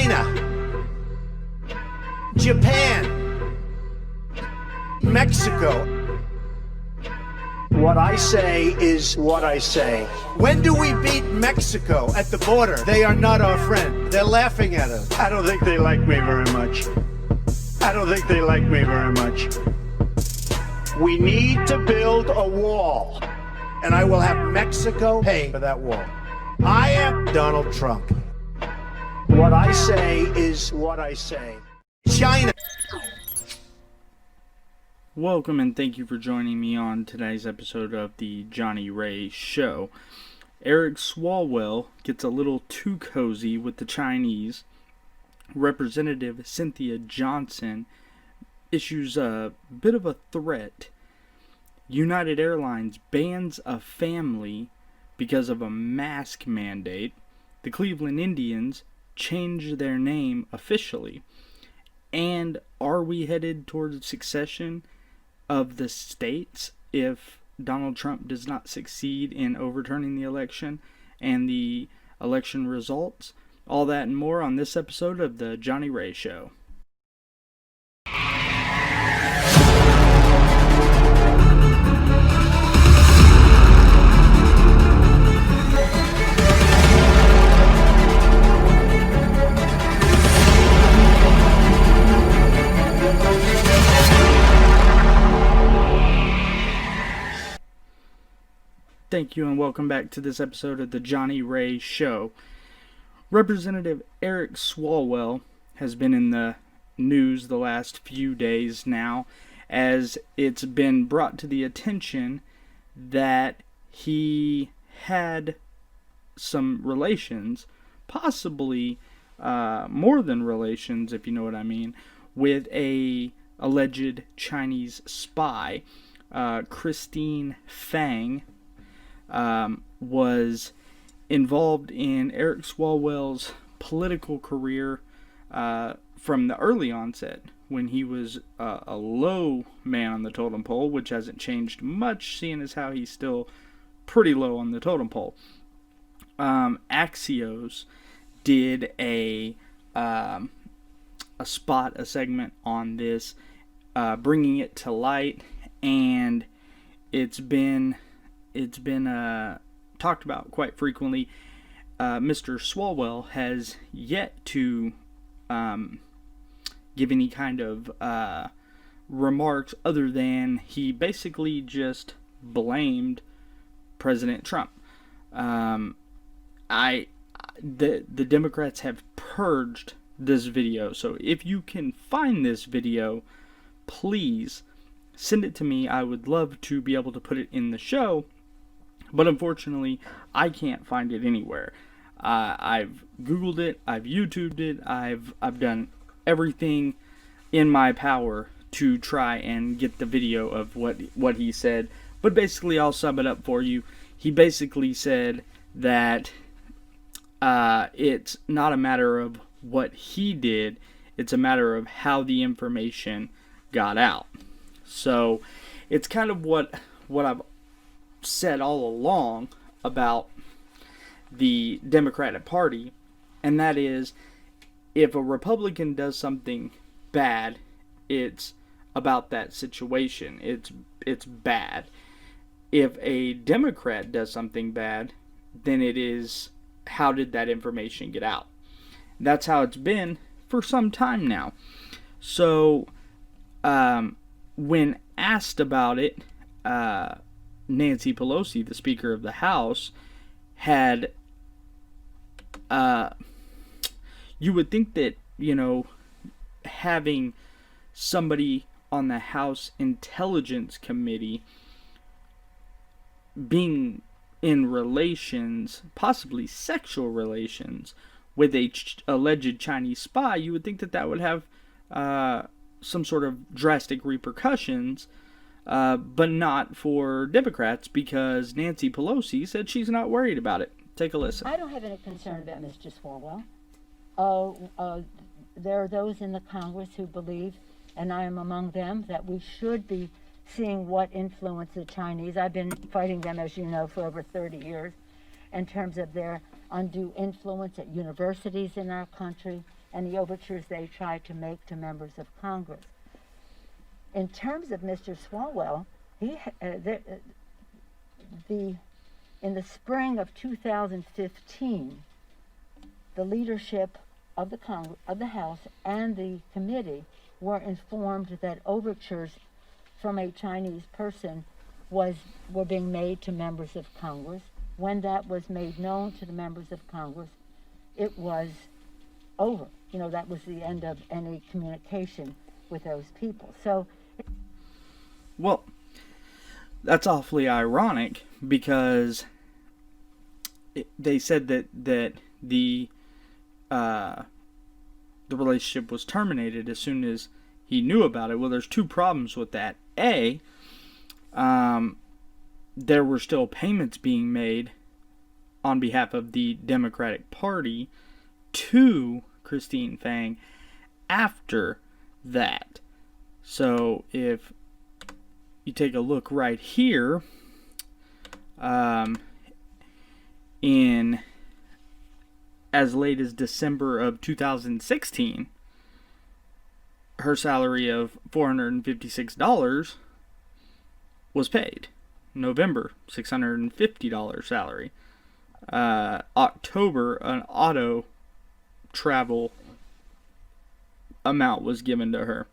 China, Japan, Mexico. What I say is what I say. When do we beat Mexico at the border? They are not our friend. They're laughing at us. I don't think they like me very much. I don't think they like me very much. We need to build a wall. And I will have Mexico pay for that wall. I am Donald Trump. What I say is what I say. China. Welcome and thank you for joining me on today's episode of the Johnny Ray Show. Eric Swalwell gets a little too cozy with the Chinese. Representative Cynthia Johnson issues a bit of a threat. United Airlines bans a family because of a mask mandate. The Cleveland Indians change their name officially. And are we headed towards succession of the states if Donald Trump does not succeed in overturning the election and the election results? All that and more on this episode of the Johnny Ray Show. Thank you and welcome back to this episode of the Johnny Ray Show. Representative Eric Swalwell has been in the news the last few days now, as it's been brought to the attention that he had some relations, possibly more than relations, if you know what I mean, with a alleged Chinese spy. Christine Fang was involved in Eric Swalwell's political career from the early onset, when he was a low man on the totem pole, which hasn't changed much, seeing as how he's still pretty low on the totem pole. Axios did a segment on this, bringing it to light, and it's been talked about quite frequently. Mr. Swalwell has yet to give any kind of remarks other than he basically just blamed President Trump. The Democrats have purged this video, so if you can find this video, please send it to me. I would love to be able to put it in the show, but unfortunately, I can't find it anywhere. I've Googled it, I've YouTubed it, I've done everything in my power to try and get the video of what he said. But basically, I'll sum it up for you. He basically said that it's not a matter of what he did, it's a matter of how the information got out. So it's kind of what I've said all along about the Democratic Party, and that is, if a Republican does something bad, it's about that situation. It's bad. If a Democrat does something bad, then it is, how did that information get out? That's how it's been for some time now. So when asked about it, Nancy Pelosi, the Speaker of the House, had, you would think that, having somebody on the House Intelligence Committee being in relations, possibly sexual relations, with a alleged Chinese spy, you would think that would have some sort of drastic repercussions, but not for Democrats, because Nancy Pelosi said she's not worried about it. Take a listen. I don't have any concern about Mr. Swalwell. There are those in the Congress who believe, and I am among them, that we should be seeing what influence the Chinese. I've been fighting them, as you know, for over 30 years in terms of their undue influence at universities in our country, and the overtures they tried to make to members of Congress. In terms of Mr. Swalwell, in the spring of 2015, the leadership of the House and the committee were informed that overtures from a Chinese person were being made to members of Congress. When that was made known to the members of Congress, it was over. You know, that was the end of any communication with those people. So, well, that's awfully ironic because they said that the relationship was terminated as soon as he knew about it. Well, there's two problems with that. A, there were still payments being made on behalf of the Democratic Party to Christine Fang after that. So if you take a look right here, in as late as December of 2016, her salary of $456 was paid. November, $650 salary. October, an auto travel amount was given to her.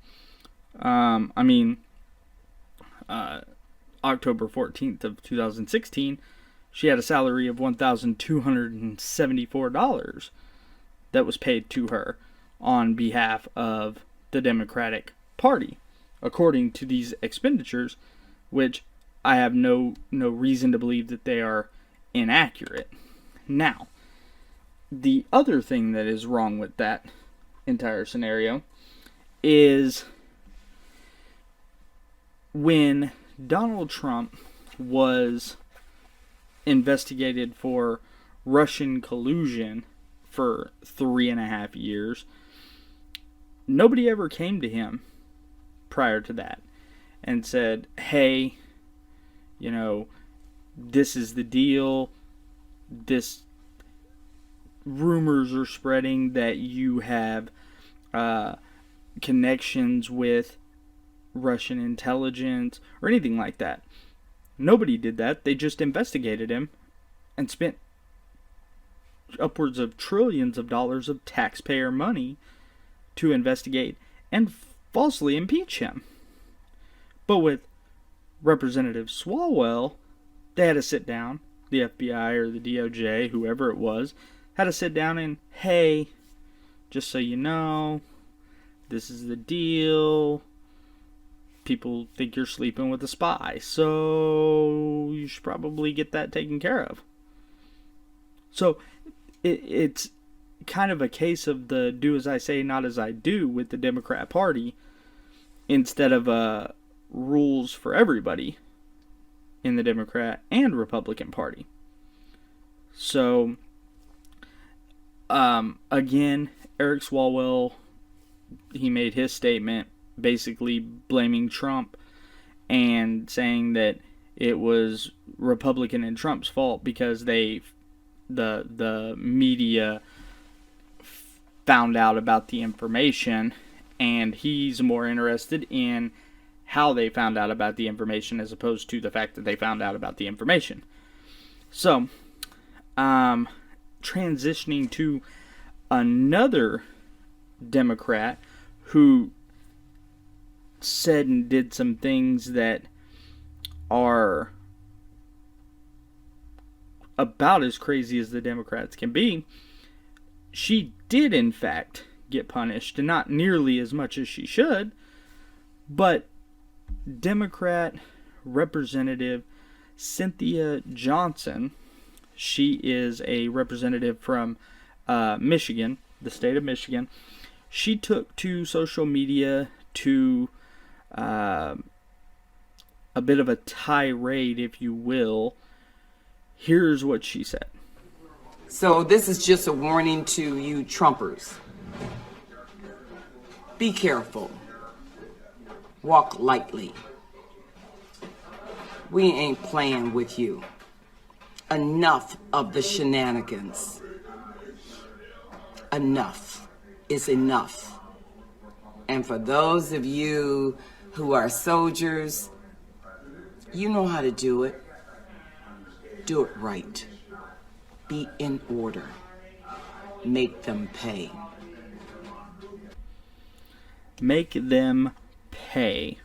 October 14th of 2016, she had a salary of $1,274 that was paid to her on behalf of the Democratic Party, according to these expenditures, which I have no reason to believe that they are inaccurate. Now, the other thing that is wrong with that entire scenario is when Donald Trump was investigated for Russian collusion for 3.5 years, nobody ever came to him prior to that and said, hey, you know, this is the deal. This rumors are spreading that you have connections with Russian intelligence or anything like that. Nobody did that. They just investigated him and spent upwards of trillions of dollars of taxpayer money to investigate and falsely impeach him. But with Representative Swalwell, they had to sit down, the FBI or the DOJ, whoever it was, had to sit down and, hey, just so you know, this is the deal. People think you're sleeping with a spy, so you should probably get that taken care of. So it's kind of a case of the do as I say, not as I do with the Democrat Party, instead of rules for everybody in the Democrat and Republican Party. So, again, Eric Swalwell, he made his statement basically blaming Trump and saying that it was Republican and Trump's fault because the media found out about the information, and he's more interested in how they found out about the information as opposed to the fact that they found out about the information. So, transitioning to another Democrat who said and did some things that are about as crazy as the Democrats can be. She did, in fact, get punished, and not nearly as much as she should, but Democrat Representative Cynthia Johnson, she is a representative from Michigan, the state of Michigan. She took to social media to a bit of a tirade, if you will. Here's what she said. So this is just a warning to you Trumpers. Be careful. Walk lightly. We ain't playing with you. Enough of the shenanigans. Enough. is enough. And for those of you who are soldiers, you know how to do it. Do it right. Be in order. Make them pay. Make them pay.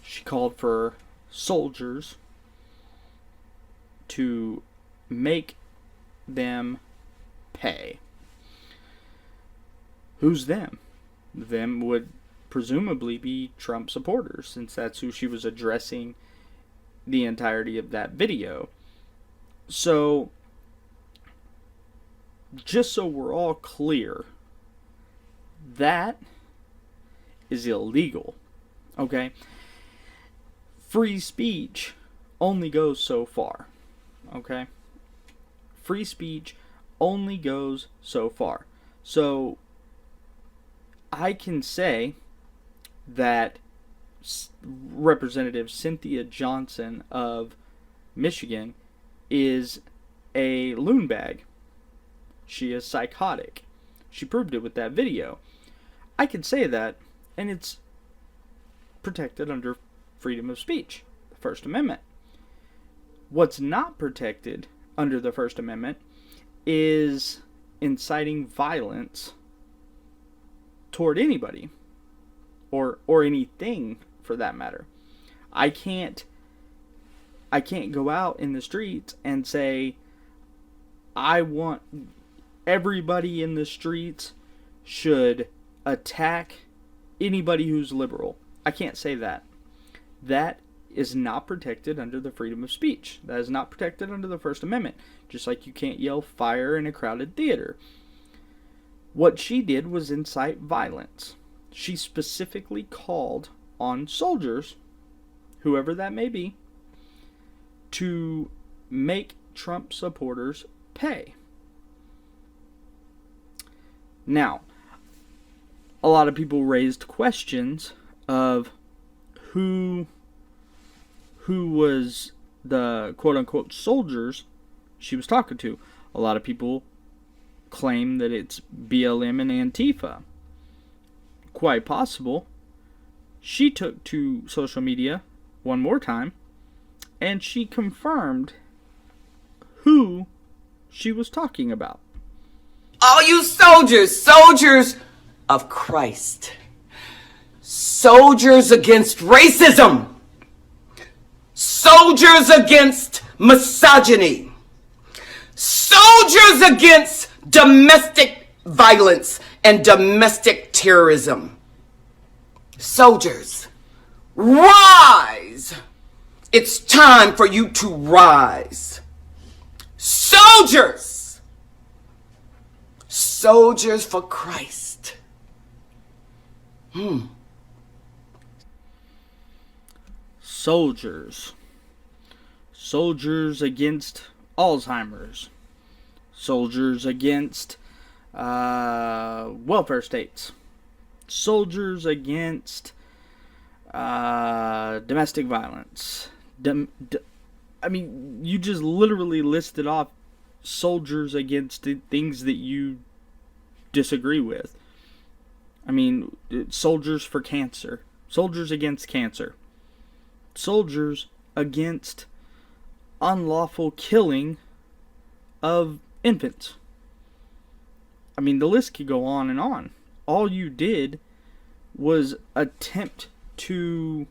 She called for soldiers to make them pay. Who's them? Them would presumably be Trump supporters, since that's who she was addressing the entirety of that video. So, just so we're all clear, that is illegal. Okay? Free speech only goes so far. Okay? Free speech only goes so far. So, I can say that Representative Cynthia Johnson of Michigan is a loon bag. She is psychotic. She proved it with that video. I can say that, and it's protected under freedom of speech, the First Amendment. What's not protected under the First Amendment is inciting violence toward anybody, or anything for that matter. I can't go out in the streets and say, I want everybody in the streets should attack anybody who's liberal. I can't say that. That is not protected under the freedom of speech. That is not protected under the First Amendment. Just like you can't yell fire in a crowded theater. What she did was incite violence. She specifically called on soldiers, whoever that may be, to make Trump supporters pay. Now, a lot of people raised questions of who was the quote-unquote soldiers she was talking to. A lot of people claim that it's BLM and Antifa. Quite possible. She took to social media one more time, and she confirmed who she was talking about. All you soldiers, soldiers of Christ. Soldiers against racism. Soldiers against misogyny. Soldiers against domestic violence and domestic terrorism. Soldiers, rise! It's time for you to rise. Soldiers! Soldiers for Christ. Soldiers. Soldiers against Alzheimer's. Soldiers against welfare states. Soldiers against domestic violence. I mean, you just literally listed off soldiers against things that you disagree with. I mean, soldiers for cancer. Soldiers against cancer. Soldiers against unlawful killing of infants. I mean, the list could go on and on. All you did was attempt to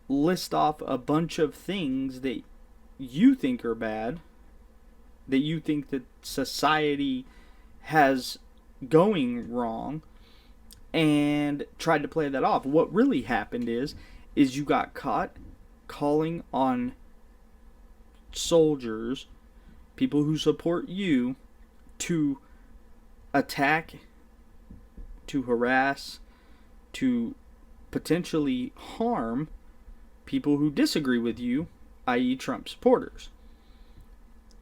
list off a bunch of things that you think are bad, that you think that society has going wrong, and tried to play that off. What really happened is you got caught calling on soldiers, people who support you, to attack, to harass, to potentially harm people who disagree with you, i.e. Trump supporters.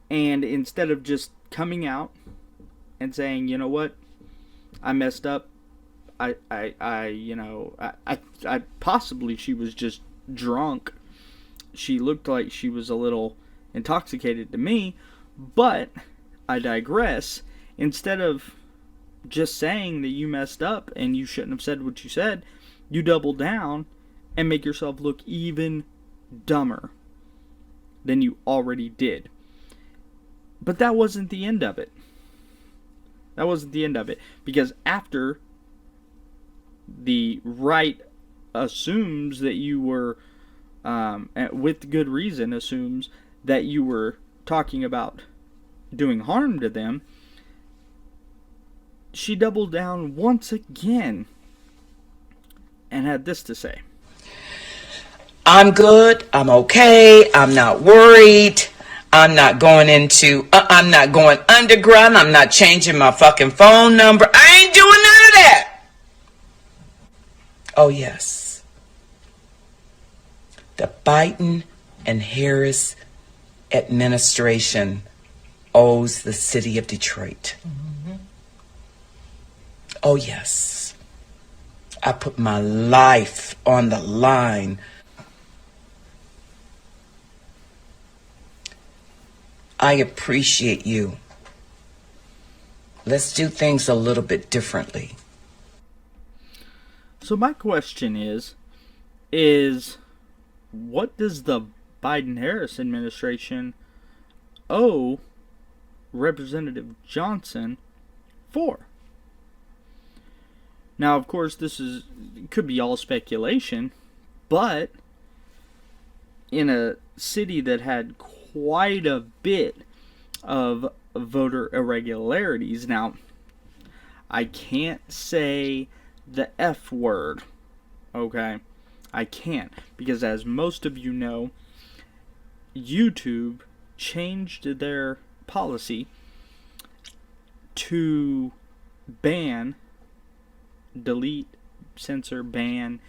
And instead of just coming out and saying, you know what, I messed up, I possibly she was just drunk. She looked like she was a little intoxicated to me, but I digress. Instead of just saying that you messed up and you shouldn't have said what you said, you double down and make yourself look even dumber than you already did. But that wasn't the end of it. That wasn't the end of it. Because after the right assumes that you were, with good reason, assumes that you were talking about doing harm to them, she doubled down once again and had this to say. I'm good. I'm okay. I'm not worried. I'm not going I'm not going underground. I'm not changing my fucking phone number. I ain't doing none of that. Oh, yes. The Biden and Harris administration owes the city of Detroit. Mm-hmm. Oh, yes. I put my life on the line. I appreciate you. Let's do things a little bit differently. So my question is what does the Biden-Harris administration owe Representative Johnson for? Now, of course, could be all speculation, but in a city that had quite a bit of voter irregularities, now, I can't say the F word, okay? I can't, because as most of you know, YouTube changed their policy to ban, delete, censor, ban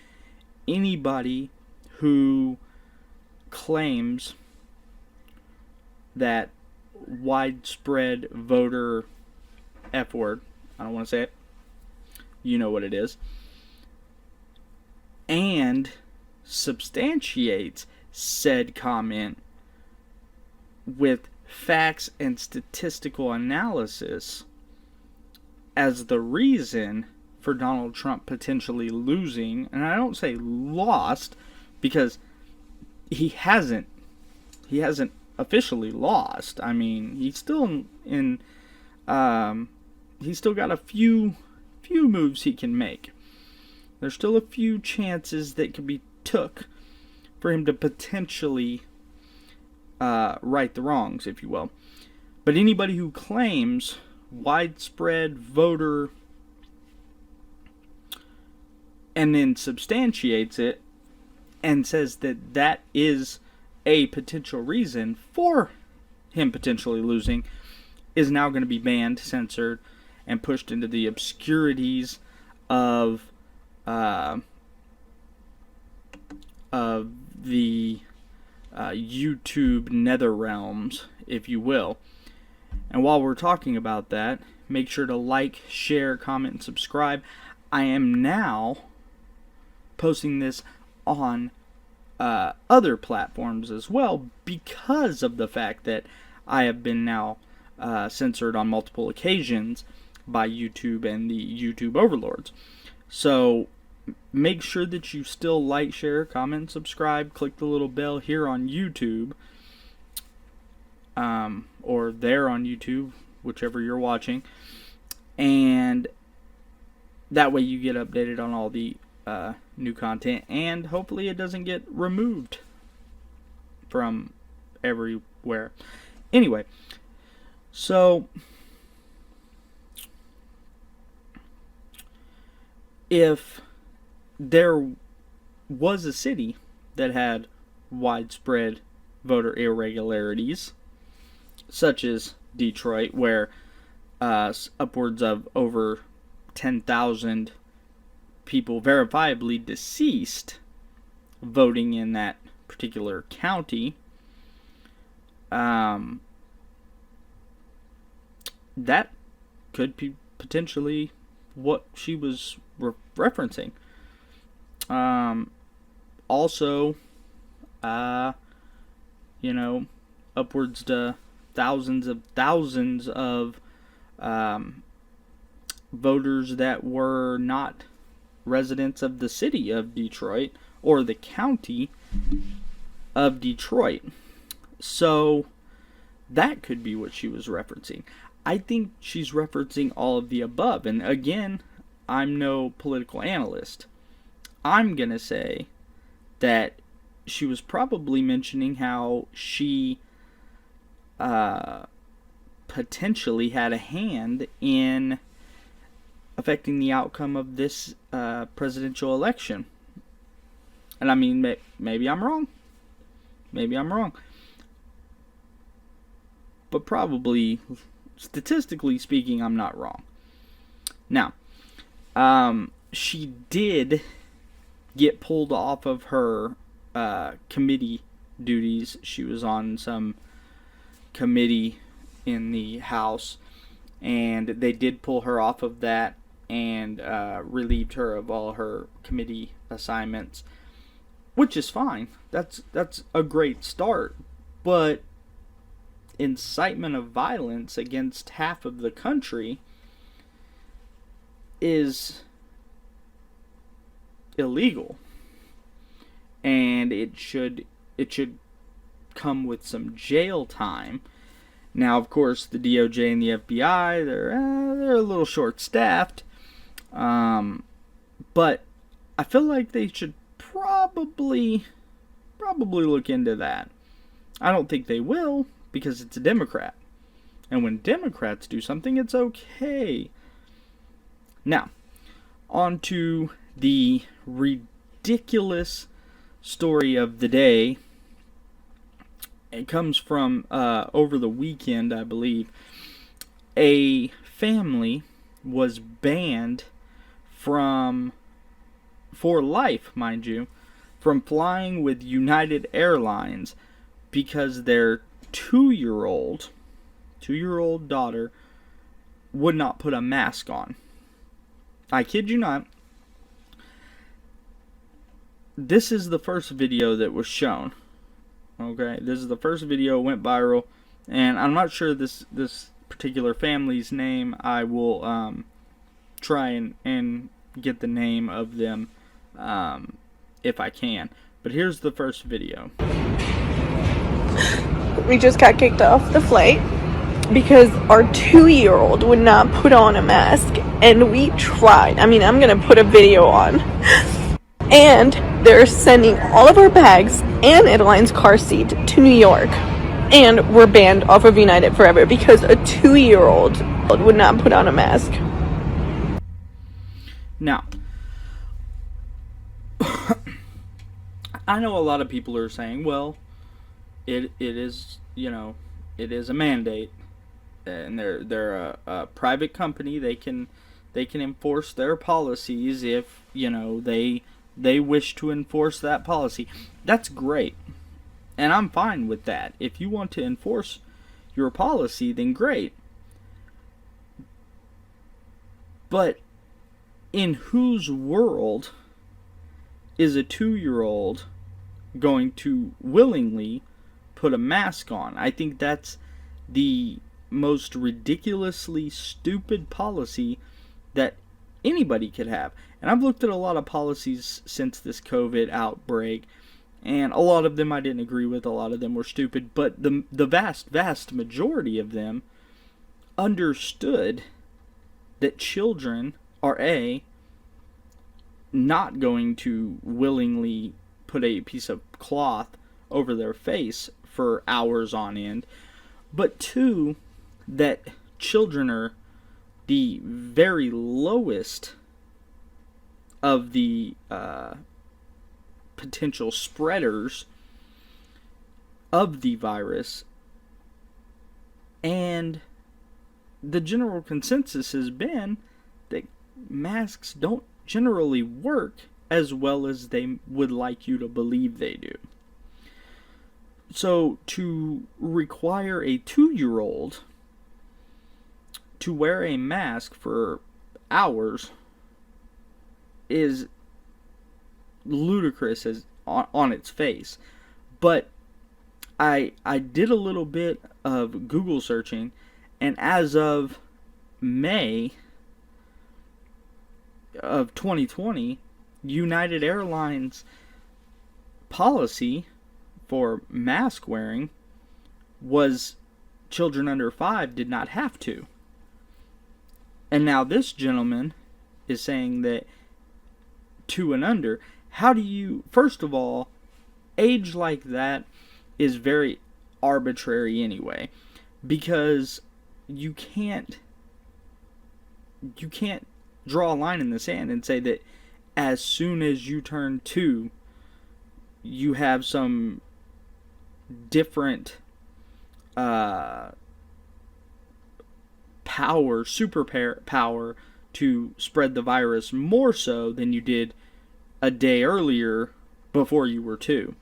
anybody who claims that widespread voter F word, I don't want to say it, you know what it is, and substantiates said comment with facts and statistical analysis as the reason for Donald Trump potentially losing. And I don't say lost, because he hasn't officially lost. I mean, he's still he's still got a few moves he can make. There's still a few chances that could be took for him to potentially right the wrongs, if you will. But anybody who claims widespread voter and then substantiates it and says that that is a potential reason for him potentially losing is now going to be banned, censored, and pushed into the obscurities of the YouTube nether realms, if you will. And while we're talking about that, make sure to like, share, comment, and subscribe. I am now posting this on other platforms as well, because of the fact that I have been now censored on multiple occasions by YouTube and the YouTube overlords. So make sure that you still like, share, comment, subscribe, click the little bell here on YouTube, or there on YouTube, whichever you're watching, and that way you get updated on all the new content, and hopefully it doesn't get removed from everywhere. Anyway, so if there was a city that had widespread voter irregularities, such as Detroit, where upwards of over 10,000 people verifiably deceased voting in that particular county, that could be potentially what she was referencing. Also, upwards to thousands of voters that were not residents of the city of Detroit or the county of Detroit. So that could be what she was referencing. I think she's referencing all of the above. And again, I'm no political analyst. I'm going to say that she was probably mentioning how she potentially had a hand in affecting the outcome of this presidential election. And I mean, maybe I'm wrong. Maybe I'm wrong. But probably, statistically speaking, I'm not wrong. Now, she did get pulled off of her committee duties. She was on some committee in the House, and they did pull her off of that and relieved her of all her committee assignments, which is fine. That's a great start. But incitement of violence against half of the country is illegal, and it should come with some jail time. Now, of course, the DOJ and the FBI, they're a little short-staffed, but I feel like they should probably look into that. I don't think they will, because it's a Democrat, and when Democrats do something, it's okay. Now, on to the ridiculous story of the day. It comes from over the weekend, I believe. A family was banned for life, mind you, from flying with United Airlines because their two-year-old daughter would not put a mask on. I kid you not. This is the first video that was shown. Okay, this is the first video, went viral, and I'm not sure this particular family's name. I will try and get the name of them if I can. But here's the first video. We just got kicked off the flight because our 2-year-old would not put on a mask, and we tried. I mean, I'm gonna put a video on. And they're sending all of our bags and Adeline's car seat to New York. And we're banned off of United forever because a 2-year-old would not put on a mask. Now, I know a lot of people are saying, well, it is, it is a mandate, and they're a private company. They can enforce their policies if they wish to enforce that policy. That's great, and I'm fine with that. If you want to enforce your policy, then great. But in whose world is a 2-year-old going to willingly put a mask on? I think that's the most ridiculously stupid policy that anybody could have. And I've looked at a lot of policies since this COVID outbreak, and a lot of them I didn't agree with. A lot of them were stupid, but the vast majority of them understood that children are not going to willingly put a piece of cloth over their face for hours on end, but 2, that children are the very lowest of the potential spreaders of the virus, and the general consensus has been that masks don't generally work as well as they would like you to believe they do. So to require a 2-year-old to wear a mask for hours is ludicrous as on its face. But I did a little bit of Google searching, and as of May, of 2020, United Airlines policy for mask wearing was children under 5 did not have to. And now this gentleman is saying that 2 and under. How do you, first of all, age like that is very arbitrary anyway, because you can't draw a line in the sand and say that as soon as you turn 2, you have some different superpower to spread the virus more so than you did a day earlier before you were 2.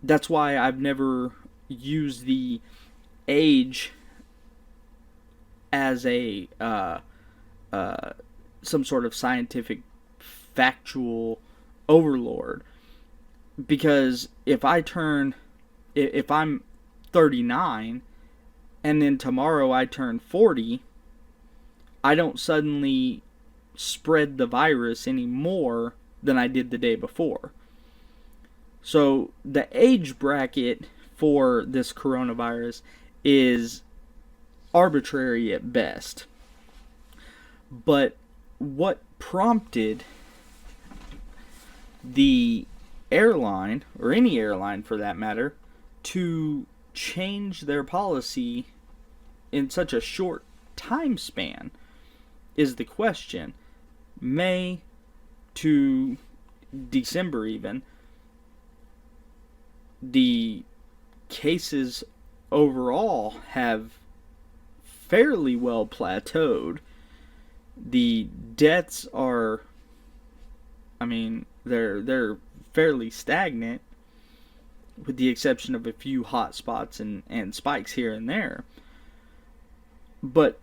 That's why I've never used the age as a some sort of scientific factual overlord, because if I'm 39 and then tomorrow I turn 40, I don't suddenly spread the virus any more than I did the day before. So the age bracket for this coronavirus is arbitrary at best. But what prompted the airline, or any airline for that matter, to change their policy in such a short time span is the question. May to December even, the cases overall have fairly well plateaued. The deaths are, they're fairly stagnant, with the exception of a few hot spots and spikes here and there. But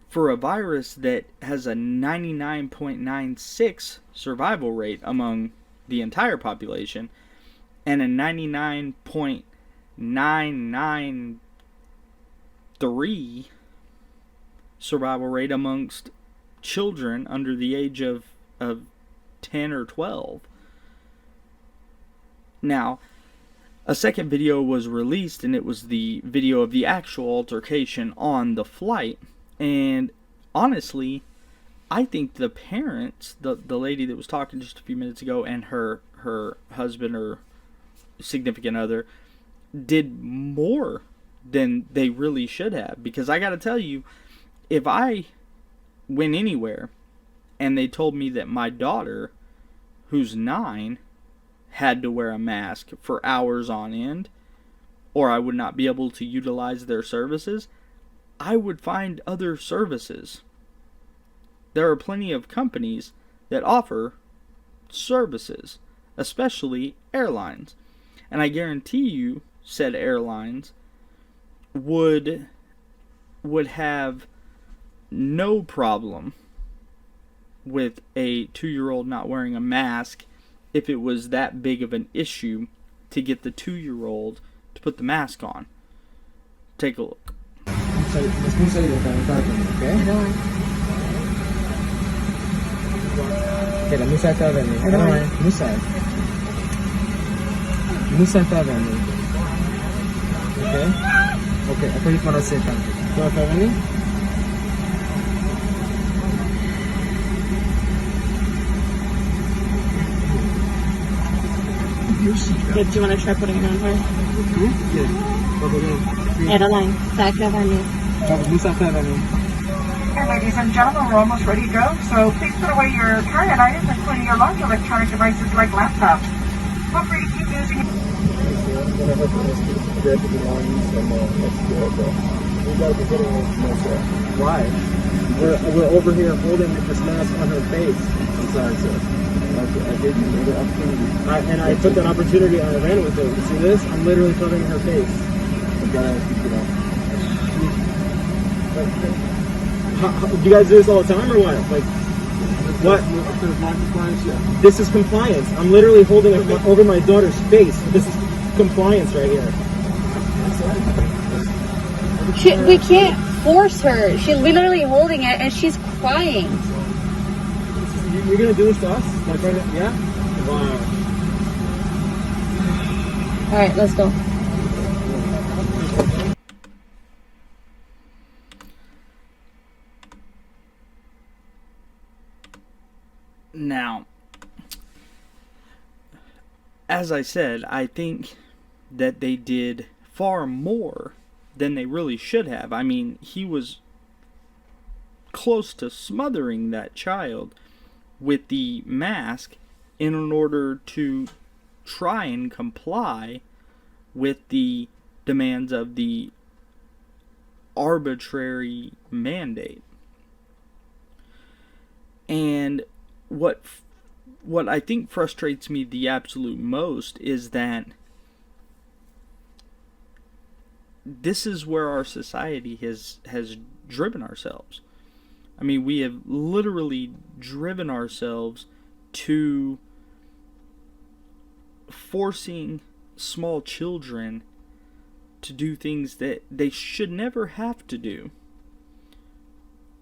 for a virus that has a 99.96 survival rate among the entire population and a 99.993 survival rate amongst children under the age of 10 or 12. Now, a second video was released, and it was the video of the actual altercation on the flight. And honestly, I think the parents, the lady that was talking just a few minutes ago, and her husband or significant other, did more than they really should have. Because I gotta tell you, if I went anywhere and they told me that my daughter, who's 9, had to wear a mask for hours on end, or I would not be able to utilize their services, I would find other services. There are plenty of companies that offer services, especially airlines. And I guarantee you, said airlines would have no problem with a 2-year-old not wearing a mask if it was that big of an issue to get the 2-year-old to put the mask on. Take a look. Okay? Okay, let me set that in. I don't mind. Let me set that in. Okay? Okay, ako yung para set that. So, if I ready? Do you want to try putting it on her? Adeline, está grabando. Okay, ladies and gentlemen, we're almost ready to go. So please put away your carry-on items, including your large electronic devices like laptops. Feel free to keep using. Why? We're over here holding this mask on her face. I'm sorry, sir. I gave you the opportunity. And I took that opportunity and I ran with it. You see this? I'm literally covering her face. I've got to keep it off. Do you guys do this all the time or what? Like, what? This is compliance. I'm literally holding it over my daughter's face. This is compliance right here. We can't force her. She's literally holding it and she's crying. You're gonna do this to us? Like right now? Yeah? Wow. Alright, let's go. Now, as I said, I think that they did far more than they really should have. I mean, he was close to smothering that child with the mask in order to try and comply with the demands of the arbitrary mandate. And what I think frustrates me the absolute most is that this is where our society has driven ourselves. I mean, we have literally driven ourselves to forcing small children to do things that they should never have to do.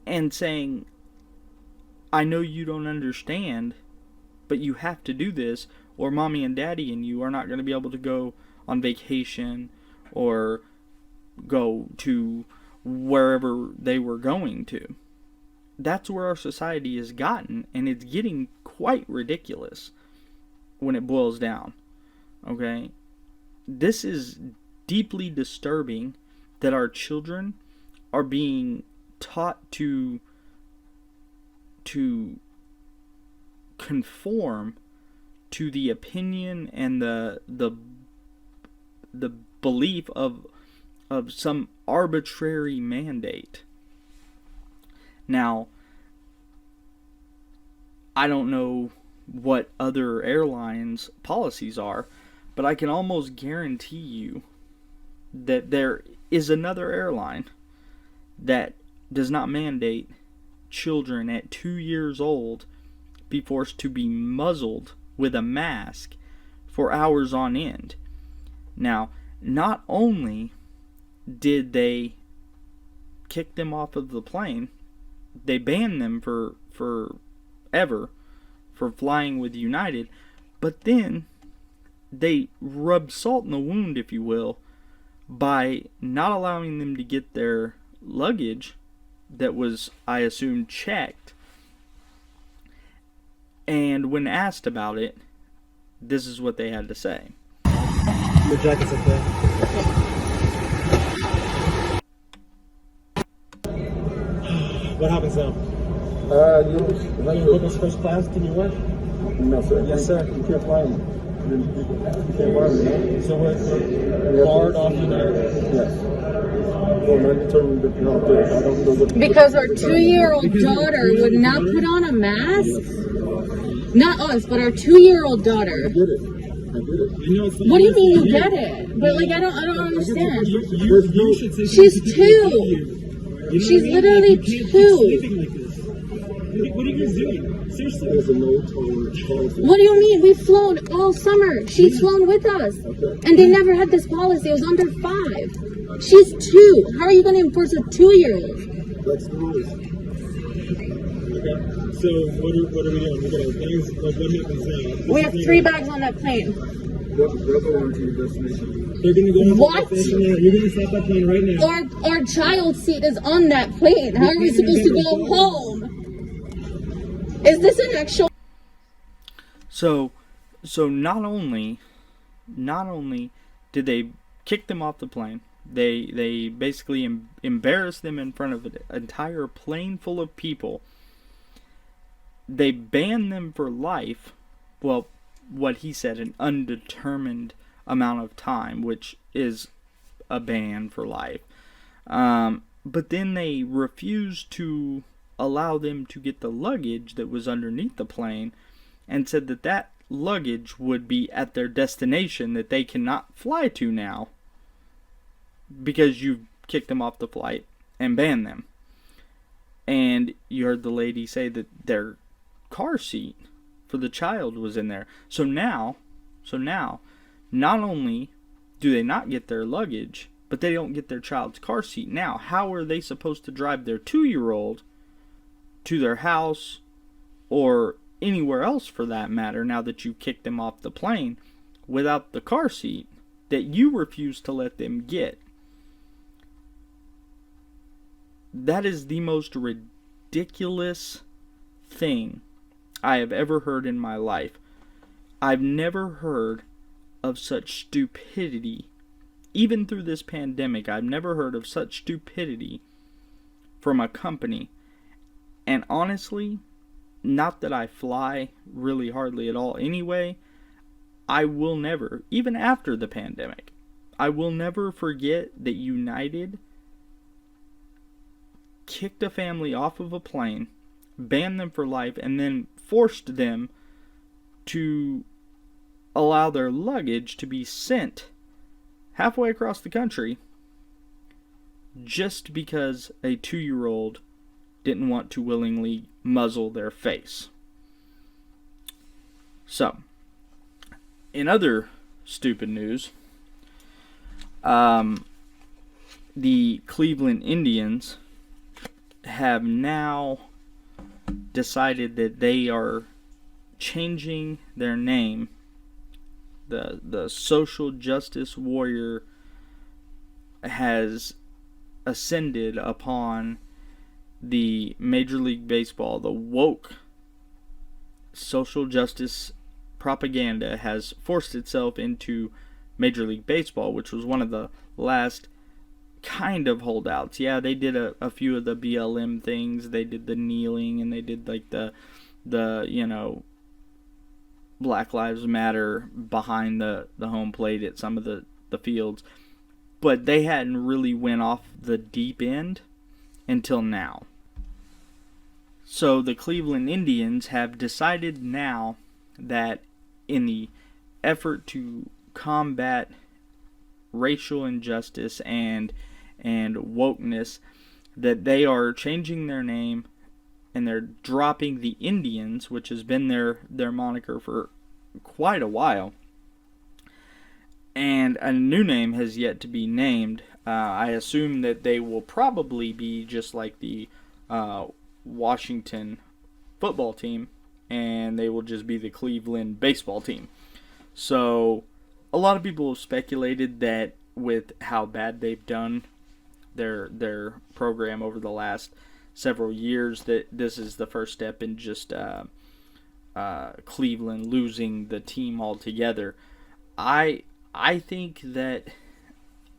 And saying, I know you don't understand, but you have to do this, or mommy and daddy and you are not going to be able to go on vacation or go to wherever they were going to. That's where our society has gotten, and it's getting quite ridiculous when it boils down. Okay? This is deeply disturbing that our children are being taught to conform to the opinion and the belief of some arbitrary mandate. Now, I don't know what other airlines' policies are, but I can almost guarantee you that there is another airline that does not mandate children at 2 years old be forced to be muzzled with a mask for hours on end. Now, not only did they kick them off of the plane, they banned them for forever for flying with United, but then they rubbed salt in the wound, if you will, by not allowing them to get their luggage that was, I assume, checked. And when asked about it, this is what they had to say. Your jacket's up there. What happens now? You first class, can you work? No, sir. Yes, sir. You can't fly me. You can't fly me, no? So we're hard off United? Yes. Well, I'm determined that, no, I don't know what... Because our 2-year-old daughter would not put on a mask? Not us, but our 2-year-old daughter. I did it. What do you mean you get it? But like I don't understand. You should say She's 2. She's literally 2. What are you guys doing? Seriously. There's a no tolerance policy. What do you mean? We've flown all summer. She's flown with us. Okay. And they never had this policy. It was under 5. She's 2. How are you going to enforce a 2-year-old? That's the rules. Okay. So what are we doing? We got our bags. Like what happens now? We have 3 bags on that plane. They'll go on to your destination. They're gonna go on What? to the station there. You're gonna stop that plane right now. Our child seat is on that plane. How are we supposed to go home? Is this an actual? So not only did they kick them off the plane, they basically embarrassed them in front of an entire plane full of people. They banned them for life. Well, what he said, an undetermined amount of time, which is a ban for life. But then they refused to allow them to get the luggage that was underneath the plane, and said that luggage would be at their destination that they cannot fly to now because you kicked them off the flight and banned them. And you heard the lady say that their car seat for the child was in there. So now, not only do they not get their luggage, but they don't get their child's car seat. Now, how are they supposed to drive their 2-year-old to their house or anywhere else for that matter, now that you kicked them off the plane, without the car seat that you refuse to let them get. That is the most ridiculous thing I have ever heard in my life. I've never heard of such stupidity. Even through this pandemic, I've never heard of such stupidity from a company. And honestly, not that I fly really hardly at all anyway, I will never, even after the pandemic, I will never forget that United kicked a family off of a plane, banned them for life, and then forced them to allow their luggage to be sent halfway across the country just because a 2-year-old didn't want to willingly muzzle their face. So, in other stupid news, the Cleveland Indians have now decided that they are changing their name. The social justice warrior has ascended upon the Major League Baseball. The woke social justice propaganda has forced itself into Major League Baseball, which was one of the last kind of holdouts. Yeah, they did a few of the BLM things. They did the kneeling, and they did like the Black Lives Matter behind the home plate at some of the fields. But they hadn't really went off the deep end until now. So the Cleveland Indians have decided now that in the effort to combat racial injustice and wokeness, that they are changing their name and they're dropping the Indians, which has been their moniker for quite a while. And a new name has yet to be named. I assume that they will probably be just like the Washington football team, and they will just be the Cleveland baseball team. So, a lot of people have speculated that with how bad they've done their program over the last several years, that this is the first step in just Cleveland losing the team altogether. I think that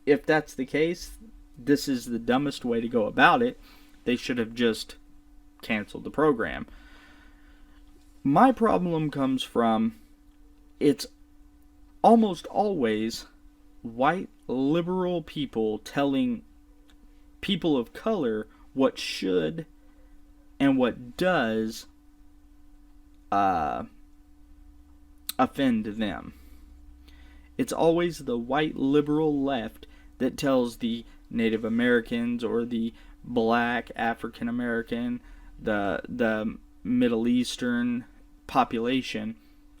if that's the case, this is the dumbest way to go about it. They should have just canceled the program. My problem comes from, it's almost always white liberal people telling people of color what should and what does offend them. It's always the white liberal left that tells the Native Americans or the black African American, the Middle Eastern population,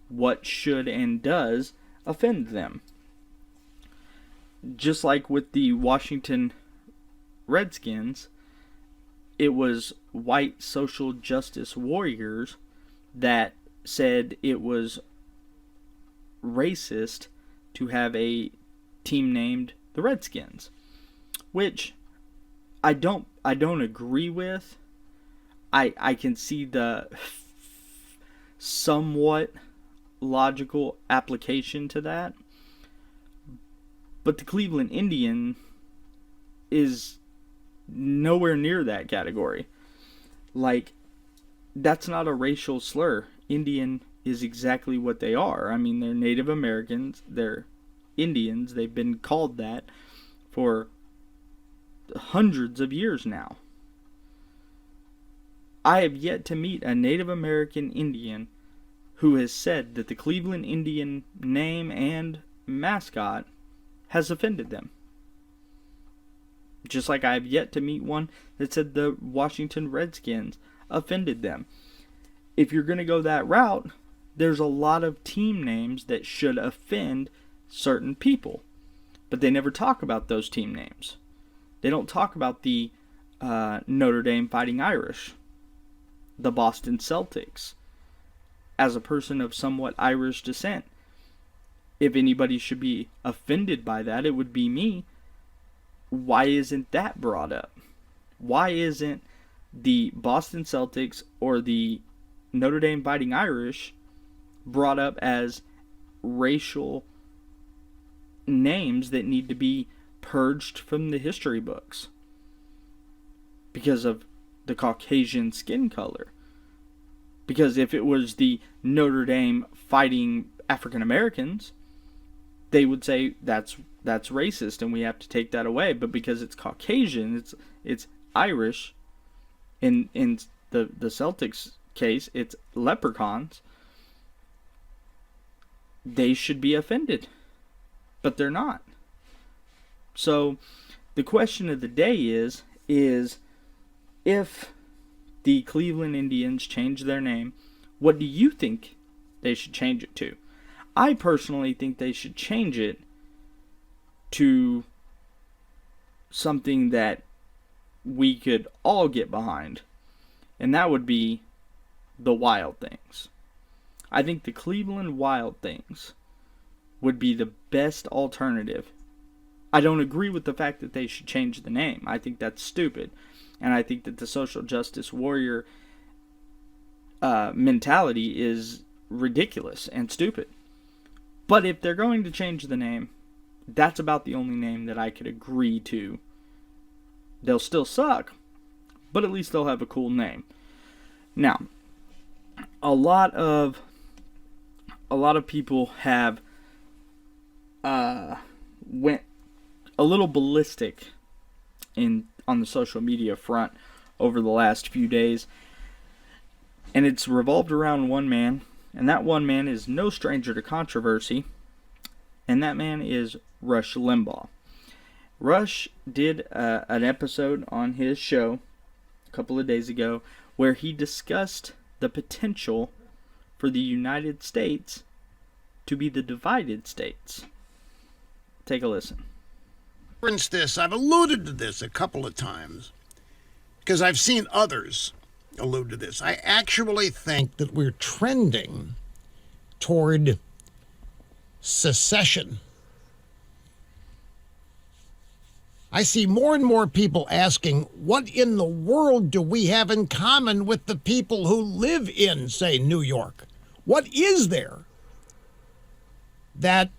what should and does offend them. Just like with the Washington Redskins, it was white social justice warriors that said it was racist to have a team named the Redskins, which I don't agree with. I can see the somewhat logical application to that, but the Cleveland Indian is nowhere near that category. Like, that's not a racial slur. Indian is exactly what they are. I mean, they're Native Americans, they're Indians, they've been called that for hundreds of years now. I have yet to meet a Native American Indian who has said that the Cleveland Indian name and mascot has offended them. Just like I have yet to meet one that said the Washington Redskins offended them. If you're going to go that route, there's a lot of team names that should offend certain people. But they never talk about those team names. They don't talk about the Notre Dame Fighting Irish, the Boston Celtics, as a person of somewhat Irish descent. If anybody should be offended by that, it would be me. Why isn't that brought up? Why isn't the Boston Celtics or the Notre Dame Fighting Irish brought up as racial names that need to be purged from the history books because of the Caucasian skin color? Because if it was the Notre Dame Fighting African Americans, they would say that's racist and we have to take that away. But because it's Caucasian, it's Irish. In the Celtics case, it's leprechauns. They should be offended, but they're not. So the question of the day is if the Cleveland Indians change their name, what do you think they should change it to? I personally think they should change it to something that we could all get behind, and that would be the Wild Things. I think the Cleveland Wild Things would be the best alternative. I don't agree with the fact that they should change the name. I think that's stupid. And I think that the social justice warrior mentality is ridiculous and stupid. But if they're going to change the name, that's about the only name that I could agree to. They'll still suck, but at least they'll have a cool name. Now, a lot of people have went a little ballistic on the social media front over the last few days, and it's revolved around one man, and that one man is no stranger to controversy, and that man is Rush Limbaugh. Rush did an episode on his show a couple of days ago where he discussed the potential for the United States to be the divided states. Take a listen. This, I've alluded to this a couple of times because I've seen others allude to this. I actually think that we're trending toward secession. I see more and more people asking, what in the world do we have in common with the people who live in, say, New York? What is there that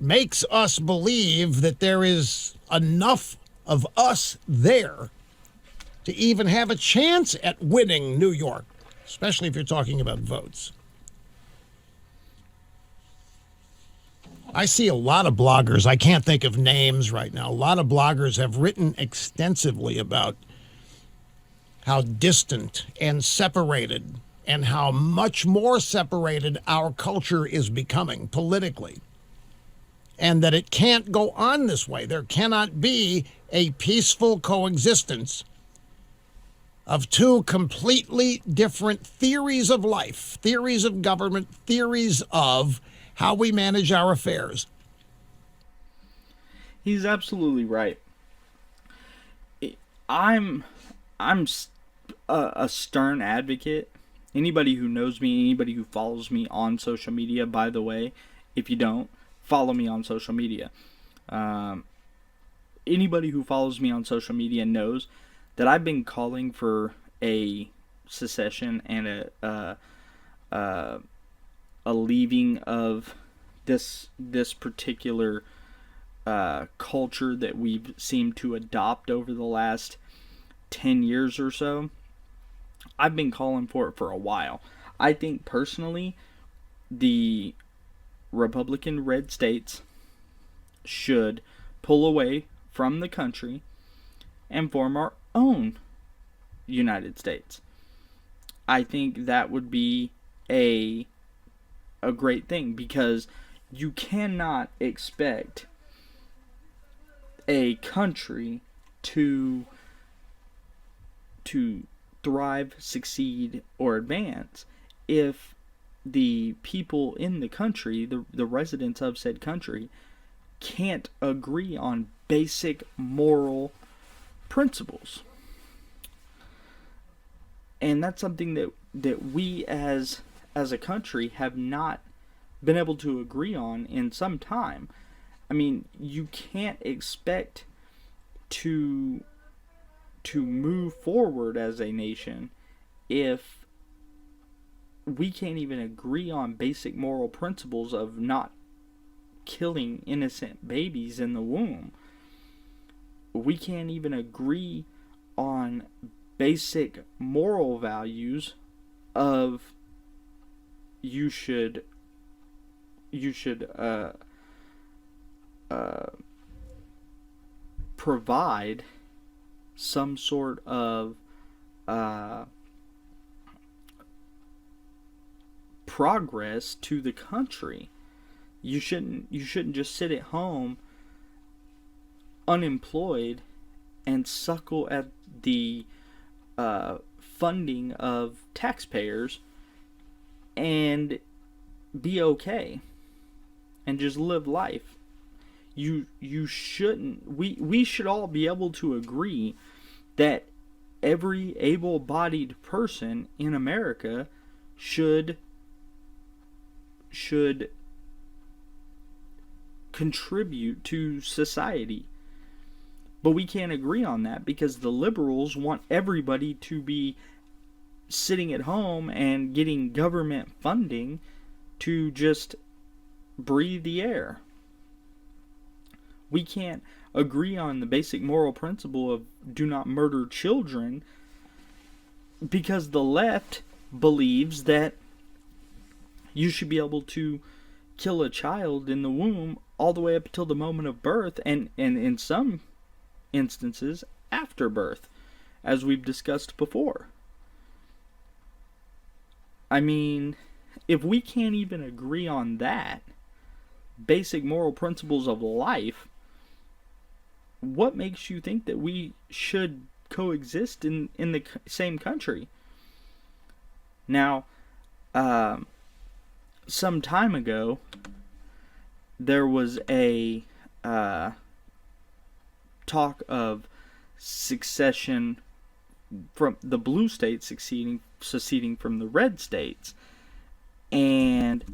makes us believe that there is enough of us there to even have a chance at winning New York, especially if you're talking about votes? I see a lot of bloggers, I can't think of names right now, a lot of bloggers have written extensively about how distant and separated and how much more separated our culture is becoming politically. And that it can't go on this way. There cannot be a peaceful coexistence of two completely different theories of life, theories of government, theories of how we manage our affairs. He's absolutely right. I'm a stern advocate. Anybody who knows me, anybody who follows me on social media, by the way, if you don't, follow me on social media. Anybody who follows me on social media knows that I've been calling for a secession and a leaving of this particular culture that we've seemed to adopt over the last 10 years or so. I've been calling for it for a while. I think personally the Republican red states should pull away from the country and form our own United States. I think that would be a great thing, because you cannot expect a country to thrive, succeed, or advance if the people in the country, the residents of said country, can't agree on basic moral principles. And that's something that we as as a country have not been able to agree on in some time. I mean, you can't expect to move forward as a nation if we can't even agree on basic moral principles of not killing innocent babies in the womb. We can't even agree on basic moral values of you should provide some sort of progress to the country. You shouldn't just sit at home unemployed and suckle at the funding of taxpayers and be okay and just live life. You shouldn't. We should all be able to agree that every able-bodied person in America should contribute to society. But we can't agree on that because the liberals want everybody to be sitting at home and getting government funding to just breathe the air. We can't agree on the basic moral principle of do not murder children because the left believes that you should be able to kill a child in the womb all the way up until the moment of birth, and in some instances after birth, as we've discussed before. I mean, if we can't even agree on that, basic moral principles of life, what makes you think that we should coexist in the same country? Now, some time ago, there was a talk of succession from the blue states seceding from the red states, and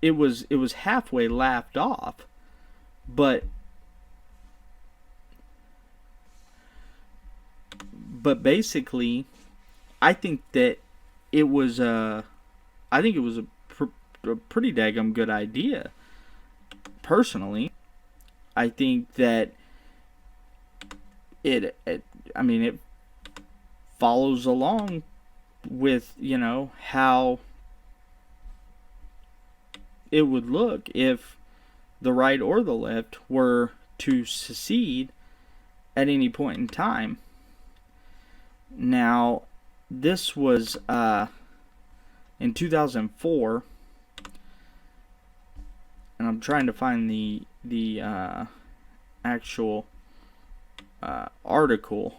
it was halfway laughed off, but basically, I think that it was a pretty daggum good idea. Personally, I think that it follows along with, how it would look if the right or the left were to secede at any point in time. Now, this was in 2004, and I'm trying to find the actual article,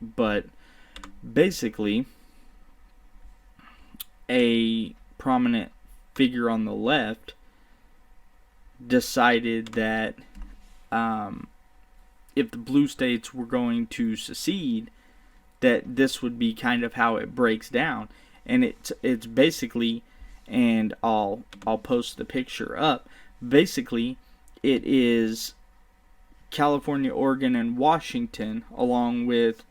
but basically, a prominent figure on the left decided that if the blue states were going to secede, that this would be kind of how it breaks down. And it's basically, and I'll post the picture up, basically it is California, Oregon, and Washington, along with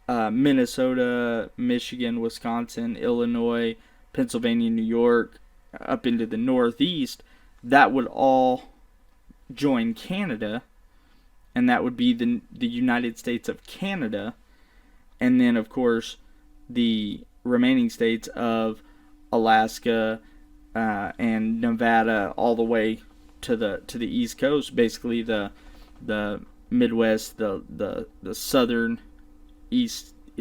Minnesota, Michigan, Wisconsin, Illinois, Pennsylvania, New York, up into the Northeast. That would all join Canada, and that would be the United States of Canada. And then, of course, the remaining states of Alaska and Nevada, all the way to the East Coast, basically the Midwest, the southern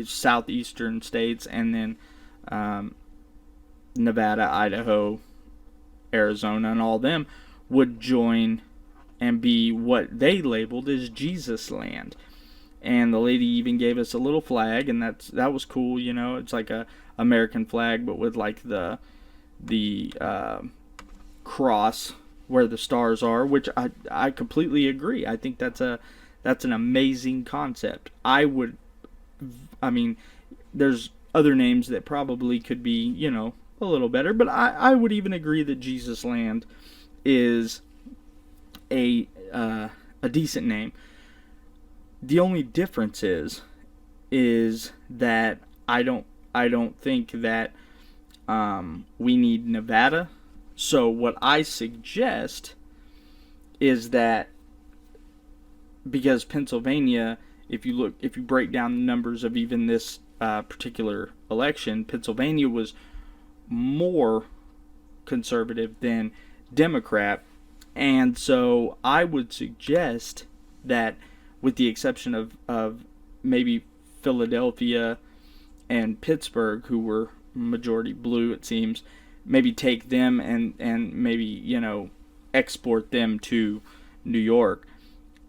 southeastern states, and then Nevada, Idaho, Arizona, and all them would join and be what they labeled as Jesus land. And the lady even gave us a little flag, and that was cool. It's like a American flag, but with like the cross where the stars are, which I completely agree. I think that's That's an amazing concept. I mean, there's other names that probably could be, you know, a little better, but I would even agree that Jesus Land is a decent name. The only difference is that I don't think that we need Nevada. So what I suggest is that, because Pennsylvania, if you break down the numbers of even this particular election, Pennsylvania was more conservative than Democrat. And so I would suggest that, with the exception of maybe Philadelphia and Pittsburgh, who were majority blue, it seems, maybe take them and maybe, you know, export them to New York.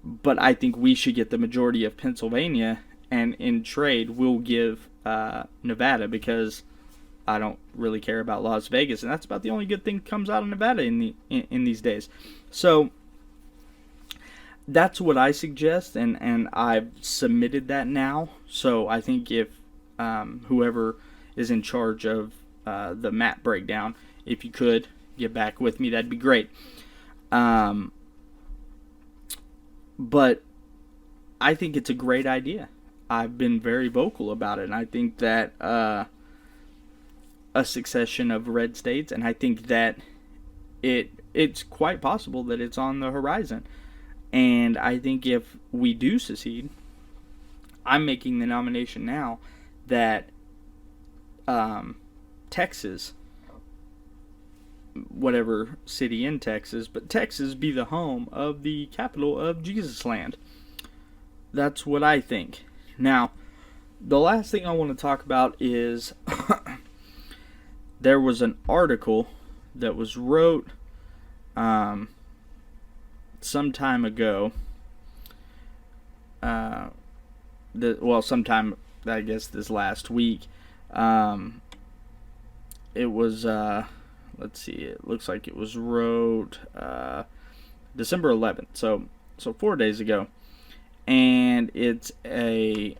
But I think we should get the majority of Pennsylvania, and in trade we'll give Nevada, because I don't really care about Las Vegas, and that's about the only good thing that comes out of Nevada in these days. So that's what I suggest, and I've submitted that now. So I think if whoever is in charge of the map breakdown, if you could get back with me, that'd be great. But I think it's a great idea. I've been very vocal about it, and I think that a succession of red states, and I think that it's quite possible that it's on the horizon. And I think if we do secede, I'm making the nomination now that Texas, whatever city in Texas, but Texas be the home of the capital of Jesus Land. That's what I think. Now, the last thing I want to talk about is there was an article that was wrote some time ago. Sometime, I guess, this last week. It was, let's see, it looks like it was wrote December 11th, so 4 days ago. And it's a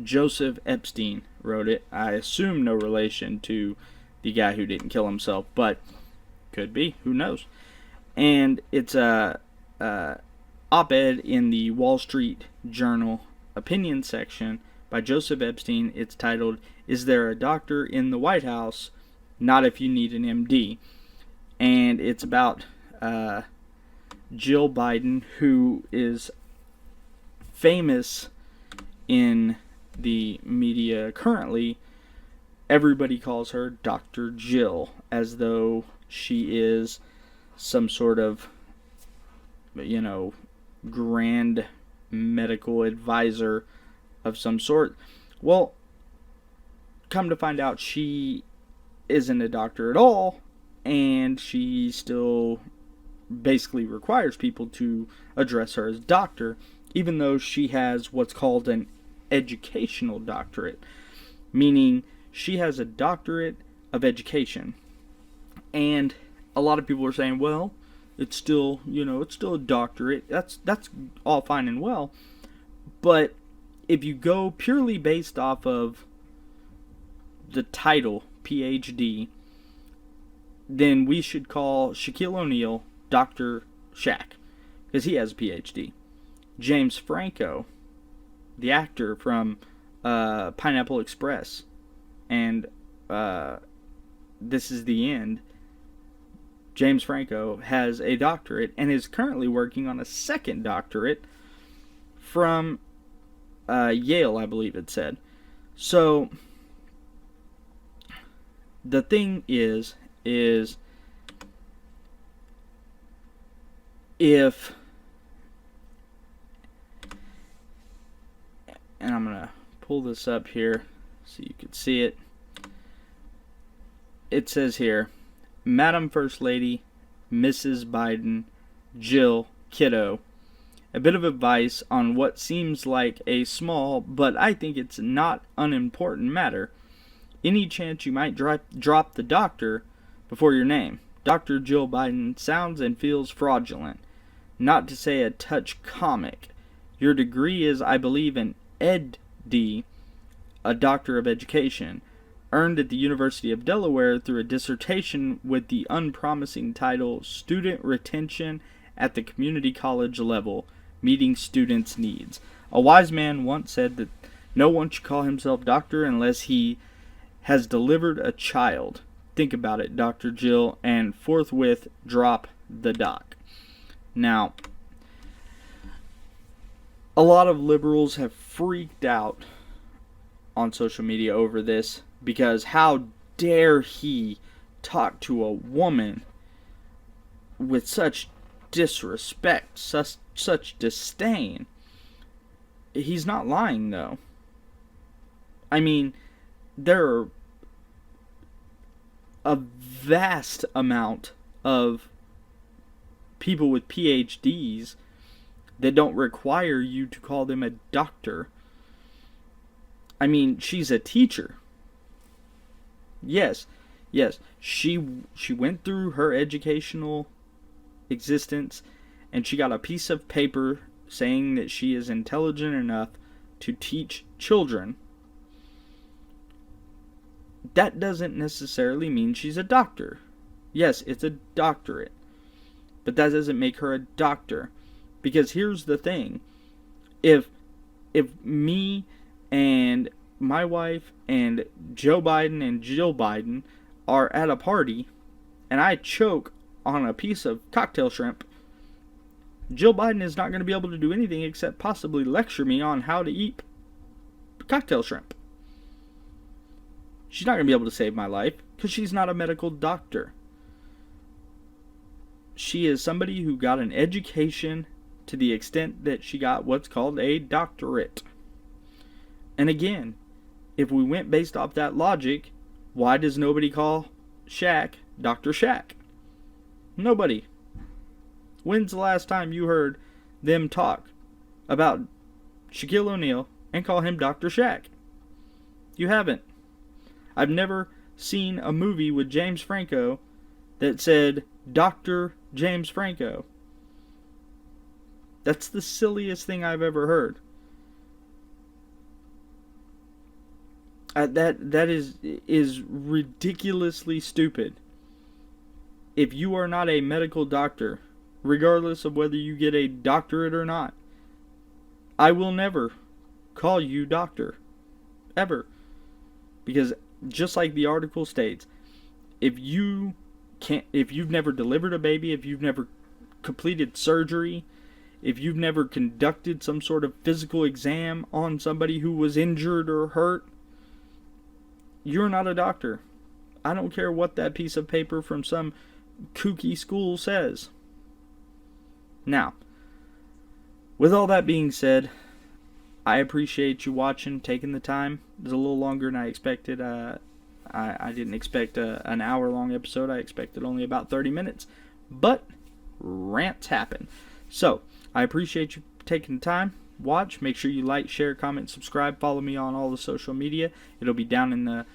Joseph Epstein wrote it. I assume no relation to the guy who didn't kill himself, but could be, who knows. And it's a op-ed in the Wall Street Journal opinion section by Joseph Epstein. It's titled, "Is There a Doctor in the White House? Not If You Need an MD." And it's about Jill Biden, who is famous in the media currently. Everybody calls her Dr. Jill, as though she is some sort of, you know, grand medical advisor of some sort. Well, come to find out, she isn't a doctor at all, and she still basically requires people to address her as doctor, even though she has what's called an educational doctorate, meaning she has a doctorate of education. And a lot of people are saying, well, it's still, you know, it's still a doctorate. That's all fine and well. But if you go purely based off of the title, PhD, then we should call Shaquille O'Neal Dr. Shaq, because he has a PhD. James Franco, the actor from Pineapple Express and This Is the End, James Franco has a doctorate and is currently working on a second doctorate from Yale, I believe it said. So the thing is if, and I'm going to pull this up here so you can see it. It says here, Madam First Lady, Mrs. Biden, Jill Kiddo, a bit of advice on what seems like a small, but I think it's not unimportant matter. Any chance you might drop the doctor before your name. Dr. Jill Biden sounds and feels fraudulent, not to say a touch comic. Your degree is, I believe, an Ed.D., a Doctor of Education, earned at the University of Delaware through a dissertation with the unpromising title Student Retention at the Community College Level, Meeting Students' Needs. A wise man once said that no one should call himself doctor unless he has delivered a child. Think about it, Dr. Jill, and forthwith drop the doc. Now, a lot of liberals have freaked out on social media over this, because how dare he talk to a woman with such disrespect, such disdain. He's not lying, though. I mean, there are a vast amount of people with PhDs that don't require you to call them a doctor. I mean, she's a teacher. Yes, she went through her educational existence, and she got a piece of paper saying that she is intelligent enough to teach children. That doesn't necessarily mean she's a doctor. Yes, it's a doctorate, but that doesn't make her a doctor. Because here's the thing. If me and my wife and Joe Biden and Jill Biden are at a party and I choke on a piece of cocktail shrimp, Jill Biden is not going to be able to do anything except possibly lecture me on how to eat cocktail shrimp. She's not going to be able to save my life because she's not a medical doctor. She is somebody who got an education to the extent that she got what's called a doctorate. And again, if we went based off that logic, why does nobody call Shaq Dr. Shaq? Nobody. When's the last time you heard them talk about Shaquille O'Neal and call him Dr. Shaq? You haven't. I've never seen a movie with James Franco that said Dr. James Franco. That's the silliest thing I've ever heard. That is ridiculously stupid. If you are not a medical doctor, regardless of whether you get a doctorate or not, I will never call you doctor. Ever. Because just like the article states, if you've never delivered a baby, if you've never completed surgery, if you've never conducted some sort of physical exam on somebody who was injured or hurt, you're not a doctor. I don't care what that piece of paper from some kooky school says. Now, with all that being said, I appreciate you watching, taking the time. It was a little longer than I expected. I didn't expect an hour-long episode. I expected only about 30 minutes. But rants happen. So, I appreciate you taking the time. Watch. Make sure you like, share, comment, subscribe. Follow me on all the social media. It'll be down in the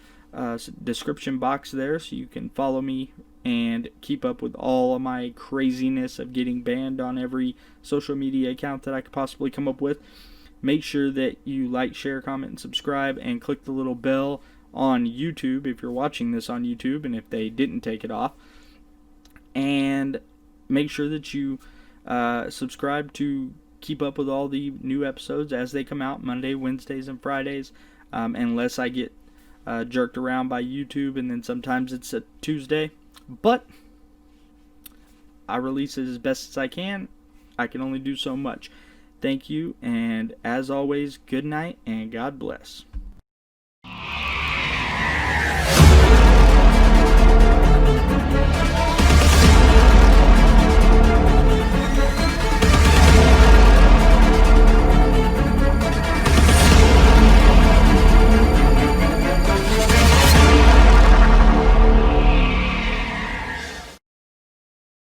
description box there, so you can follow me and keep up with all of my craziness of getting banned on every social media account that I could possibly come up with. Make sure that you like, share, comment, and subscribe, and click the little bell on YouTube if you're watching this on YouTube, and if they didn't take it off. And make sure that you subscribe to keep up with all the new episodes as they come out Monday, Wednesdays, and Fridays, unless I get jerked around by YouTube, and then sometimes it's a Tuesday. But I release it as best as I can. I can only do so much. Thank you, and as always, good night, and God bless.